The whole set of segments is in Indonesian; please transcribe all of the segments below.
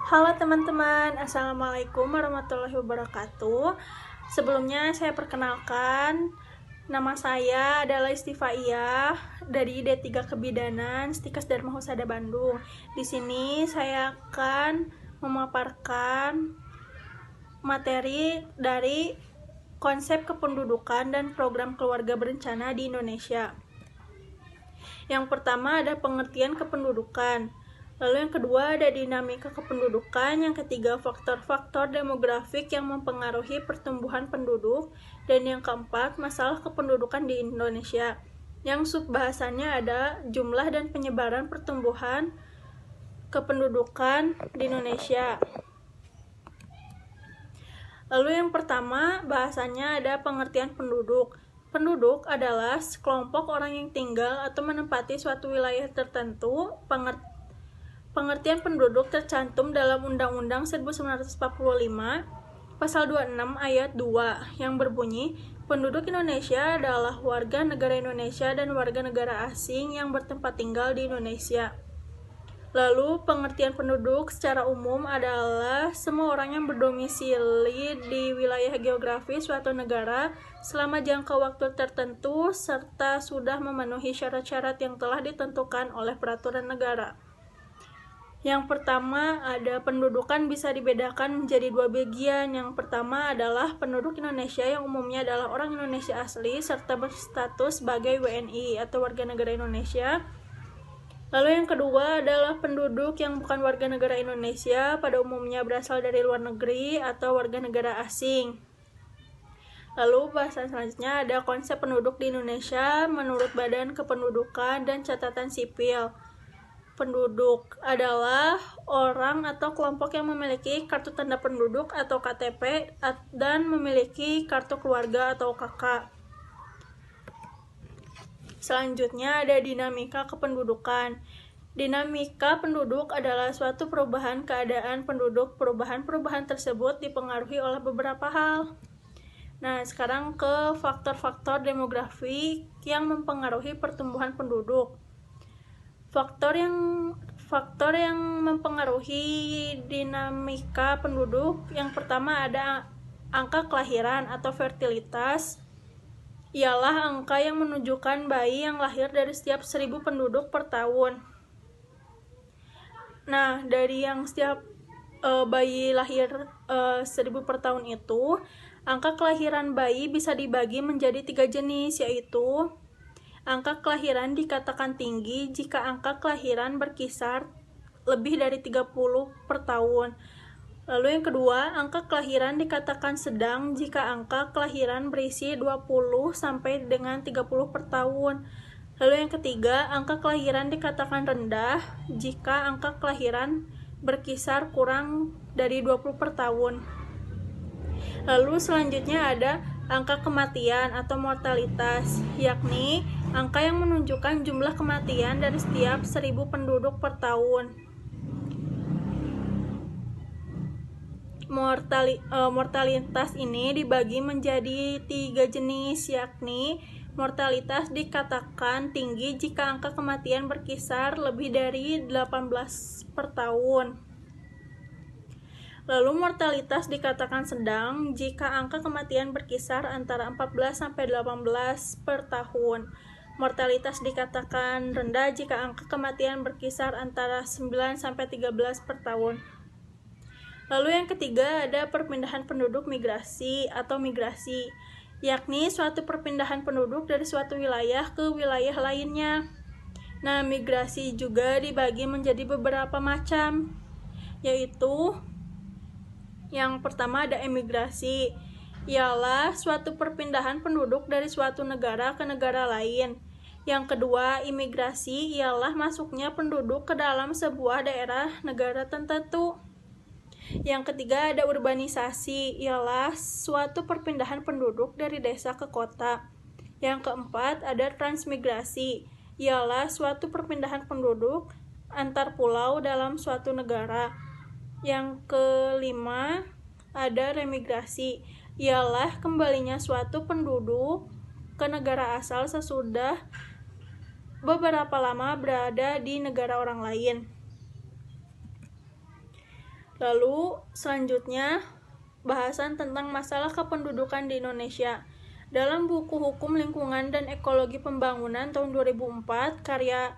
Halo teman-teman, Assalamualaikum warahmatullahi wabarakatuh. Sebelumnya saya perkenalkan, nama saya adalah Istifaiyah dari D3 Kebidanan, Stikas Dharma Husada Bandung. Di sini saya akan memaparkan materi dari konsep kependudukan dan program keluarga berencana di Indonesia. Yang pertama ada pengertian kependudukan. Lalu yang kedua ada dinamika kependudukan, yang ketiga faktor-faktor demografik yang mempengaruhi pertumbuhan penduduk, dan yang keempat masalah kependudukan di Indonesia. Yang subbahasannya ada jumlah dan penyebaran pertumbuhan kependudukan di Indonesia. Lalu yang pertama bahasannya ada pengertian penduduk. Penduduk adalah sekelompok orang yang tinggal atau menempati suatu wilayah tertentu. Pengertian penduduk tercantum dalam Undang-Undang 1945 Pasal 26 Ayat 2 yang berbunyi, penduduk Indonesia adalah warga negara Indonesia dan warga negara asing yang bertempat tinggal di Indonesia. Lalu pengertian penduduk secara umum adalah semua orang yang berdomisili di wilayah geografis suatu negara selama jangka waktu tertentu serta sudah memenuhi syarat-syarat yang telah ditentukan oleh peraturan negara. Yang pertama ada pendudukan bisa dibedakan menjadi dua bagian. Yang pertama adalah penduduk Indonesia yang umumnya adalah orang Indonesia asli serta berstatus sebagai WNI atau warga negara Indonesia. Lalu yang kedua adalah penduduk yang bukan warga negara Indonesia, pada umumnya berasal dari luar negeri atau warga negara asing. Lalu bahasan selanjutnya ada konsep penduduk di Indonesia menurut Badan Kependudukan dan Catatan Sipil. Penduduk adalah orang atau kelompok yang memiliki kartu tanda penduduk atau KTP dan memiliki kartu keluarga atau KK. Selanjutnya ada dinamika kependudukan. Dinamika penduduk adalah suatu perubahan keadaan penduduk. Perubahan-perubahan tersebut dipengaruhi oleh beberapa hal. Nah, sekarang ke faktor-faktor demografi yang mempengaruhi pertumbuhan penduduk. Faktor yang mempengaruhi dinamika penduduk, yang pertama ada angka kelahiran atau fertilitas, ialah angka yang menunjukkan bayi yang lahir dari setiap 1000 penduduk per tahun. Nah, dari yang setiap bayi lahir 1000 per tahun itu, angka kelahiran bayi bisa dibagi menjadi 3 jenis, yaitu angka kelahiran dikatakan tinggi jika angka kelahiran berkisar lebih dari 30 per tahun. Lalu yang kedua, angka kelahiran dikatakan sedang jika angka kelahiran berisi 20 sampai dengan 30 per tahun. Lalu yang ketiga, angka kelahiran dikatakan rendah jika angka kelahiran berkisar kurang dari 20 per tahun. Lalu selanjutnya ada angka kematian atau mortalitas, yakni angka yang menunjukkan jumlah kematian dari setiap 1000 penduduk per tahun. Mortalitas ini dibagi menjadi 3 jenis, yakni mortalitas dikatakan tinggi jika angka kematian berkisar lebih dari 18 per tahun. Lalu mortalitas dikatakan sedang jika angka kematian berkisar antara 14 sampai 18 per tahun. Mortalitas dikatakan rendah jika angka kematian berkisar antara 9 sampai 13 per tahun. Lalu yang ketiga ada perpindahan penduduk migrasi atau migrasi, yakni suatu perpindahan penduduk dari suatu wilayah ke wilayah lainnya. Nah, migrasi juga dibagi menjadi beberapa macam, yaitu yang pertama ada emigrasi, ialah suatu perpindahan penduduk dari suatu negara ke negara lain. Yang kedua, imigrasi, ialah masuknya penduduk ke dalam sebuah daerah negara tertentu. Yang ketiga ada urbanisasi, ialah suatu perpindahan penduduk dari desa ke kota. Yang keempat ada transmigrasi, ialah suatu perpindahan penduduk antar pulau dalam suatu negara. Yang kelima ada remigrasi, ialah kembalinya suatu penduduk ke negara asal sesudah beberapa lama berada di negara orang lain. Lalu selanjutnya bahasan tentang masalah kependudukan di Indonesia. Dalam buku Hukum Lingkungan dan Ekologi Pembangunan tahun 2004 karya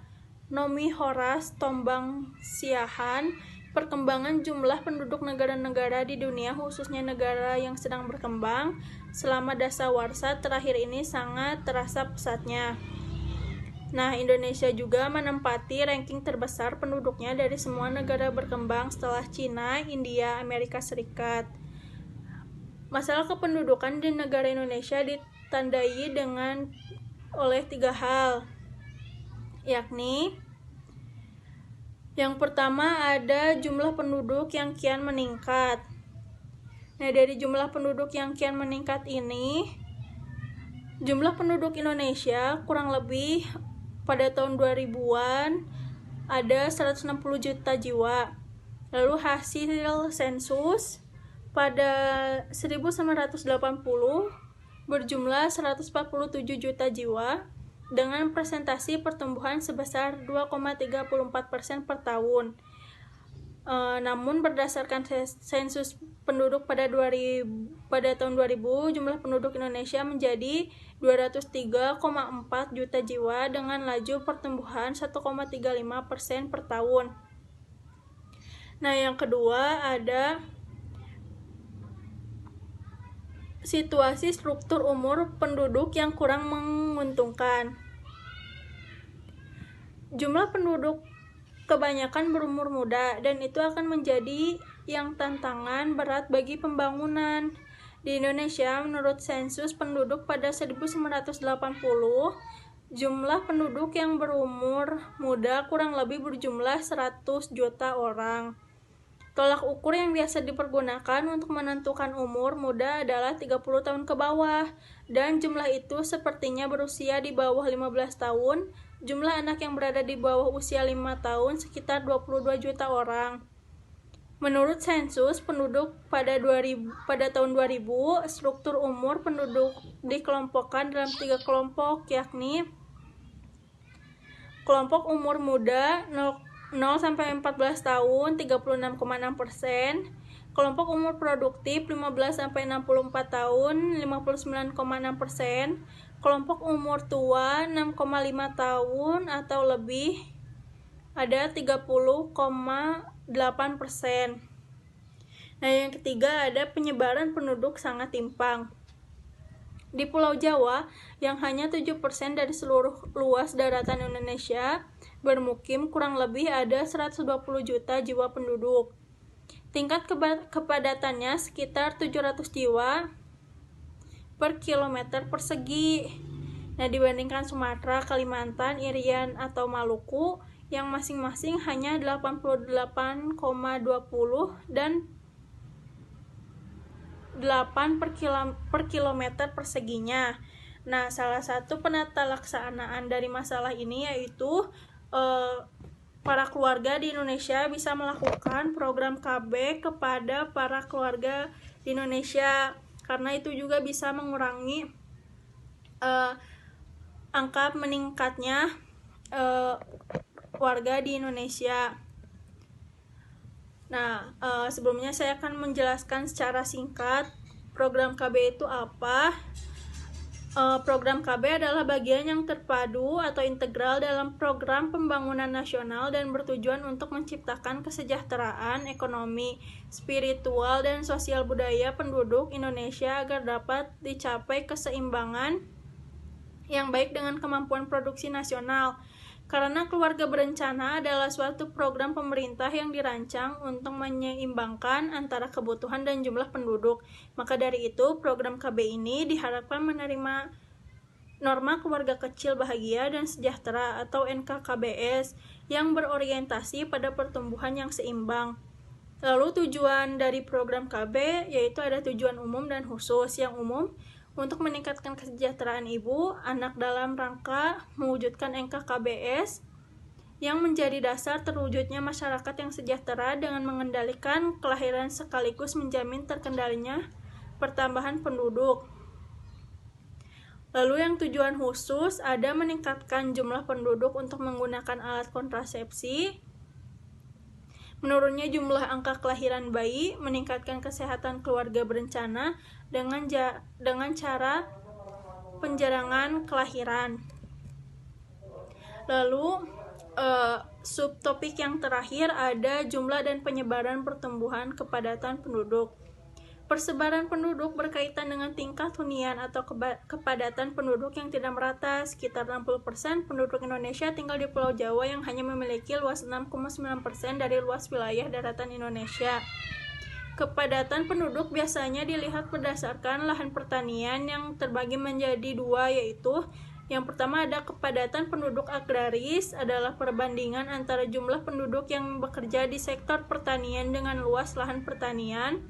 Nomi Horas Tombang-Siahan, perkembangan jumlah penduduk negara-negara di dunia, khususnya negara yang sedang berkembang, selama dasawarsa terakhir ini sangat terasa pesatnya. Nah, Indonesia juga menempati ranking terbesar penduduknya dari semua negara berkembang setelah Cina, India, Amerika Serikat. Masalah kependudukan di negara Indonesia ditandai oleh 3 hal, yakni yang pertama ada jumlah penduduk yang kian meningkat. Nah, dari jumlah penduduk yang kian meningkat ini, jumlah penduduk Indonesia kurang lebih pada tahun 2000-an ada 160 juta jiwa. Lalu hasil sensus pada 1980 berjumlah 147 juta jiwa dengan presentasi pertumbuhan sebesar 2,34% per tahun. Namun berdasarkan sensus penduduk pada tahun 2000, jumlah penduduk Indonesia menjadi 203,4 juta jiwa dengan laju pertumbuhan 1,35% per tahun. Nah, yang kedua ada situasi struktur umur penduduk yang kurang menguntungkan. Jumlah penduduk kebanyakan berumur muda dan itu akan menjadi yang tantangan berat bagi pembangunan. Di Indonesia, menurut sensus penduduk pada 1980, jumlah penduduk yang berumur muda kurang lebih berjumlah 100 juta orang. Tolak ukur yang biasa dipergunakan untuk menentukan umur muda adalah 30 tahun ke bawah, dan jumlah itu sepertinya berusia di bawah 15 tahun. Jumlah anak yang berada di bawah usia 5 tahun sekitar 22 juta orang. Menurut sensus penduduk pada tahun 2000, struktur umur penduduk dikelompokkan dalam 3 kelompok, yakni kelompok umur muda 0-14 tahun 36,6%, kelompok umur produktif 15-64 tahun 59,6%, kelompok umur tua 6,5 tahun atau lebih ada 30,8%. Nah, yang ketiga ada penyebaran penduduk sangat timpang. Di Pulau Jawa, yang hanya 7% dari seluruh luas daratan Indonesia bermukim, kurang lebih ada 120 juta jiwa penduduk. Tingkat kepadatannya sekitar 700 jiwa per kilometer persegi. Nah, dibandingkan Sumatera, Kalimantan, Irian, atau Maluku yang masing-masing hanya 88,20 dan 8 per kilometer perseginya. Nah, salah satu penata laksanaan dari masalah ini yaitu para keluarga di Indonesia bisa melakukan program KB kepada para keluarga di Indonesia, karena itu juga bisa mengurangi angka meningkatnya warga di Indonesia. Nah, sebelumnya saya akan menjelaskan secara singkat program KB itu apa. Program KB adalah bagian yang terpadu atau integral dalam program pembangunan nasional dan bertujuan untuk menciptakan kesejahteraan ekonomi, spiritual, dan sosial budaya penduduk Indonesia agar dapat dicapai keseimbangan yang baik dengan kemampuan produksi nasional. Karena keluarga berencana adalah suatu program pemerintah yang dirancang untuk menyeimbangkan antara kebutuhan dan jumlah penduduk, maka dari itu program KB ini diharapkan menerima norma keluarga kecil bahagia dan sejahtera atau NKKBS yang berorientasi pada pertumbuhan yang seimbang. Lalu tujuan dari program KB yaitu ada tujuan umum dan khusus. Yang umum untuk meningkatkan kesejahteraan ibu, anak dalam rangka mewujudkan NKKBS yang menjadi dasar terwujudnya masyarakat yang sejahtera dengan mengendalikan kelahiran sekaligus menjamin terkendalinya pertambahan penduduk. Lalu yang tujuan khusus ada meningkatkan jumlah penduduk untuk menggunakan alat kontrasepsi, menurunnya jumlah angka kelahiran bayi, meningkatkan kesehatan keluarga berencana dengan cara penjaringan kelahiran. Lalu subtopik yang terakhir ada jumlah dan penyebaran pertumbuhan kepadatan penduduk. Persebaran penduduk berkaitan dengan tingkat hunian atau kepadatan penduduk yang tidak merata. Sekitar 60% penduduk Indonesia tinggal di Pulau Jawa yang hanya memiliki luas 6,9% dari luas wilayah daratan Indonesia. Kepadatan penduduk biasanya dilihat berdasarkan lahan pertanian yang terbagi menjadi dua, yaitu yang pertama ada kepadatan penduduk agraris, adalah perbandingan antara jumlah penduduk yang bekerja di sektor pertanian dengan luas lahan pertanian.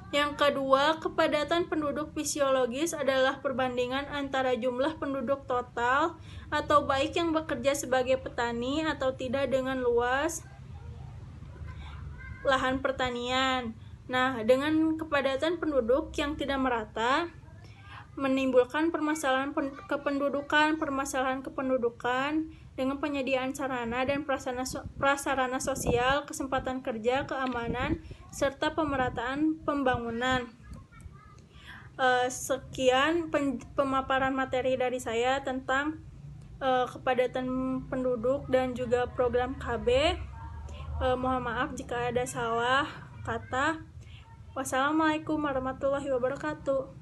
Yang kedua, kepadatan penduduk fisiologis adalah perbandingan antara jumlah penduduk total atau baik yang bekerja sebagai petani atau tidak dengan luas lahan pertanian. Nah, dengan kepadatan penduduk yang tidak merata menimbulkan permasalahan kependudukan dengan penyediaan sarana dan prasarana sosial, kesempatan kerja, keamanan, serta pemerataan pembangunan. Sekian pemaparan materi dari saya tentang kepadatan penduduk dan juga program KB. Mohon maaf jika ada salah kata. Wassalamualaikum warahmatullahi wabarakatuh.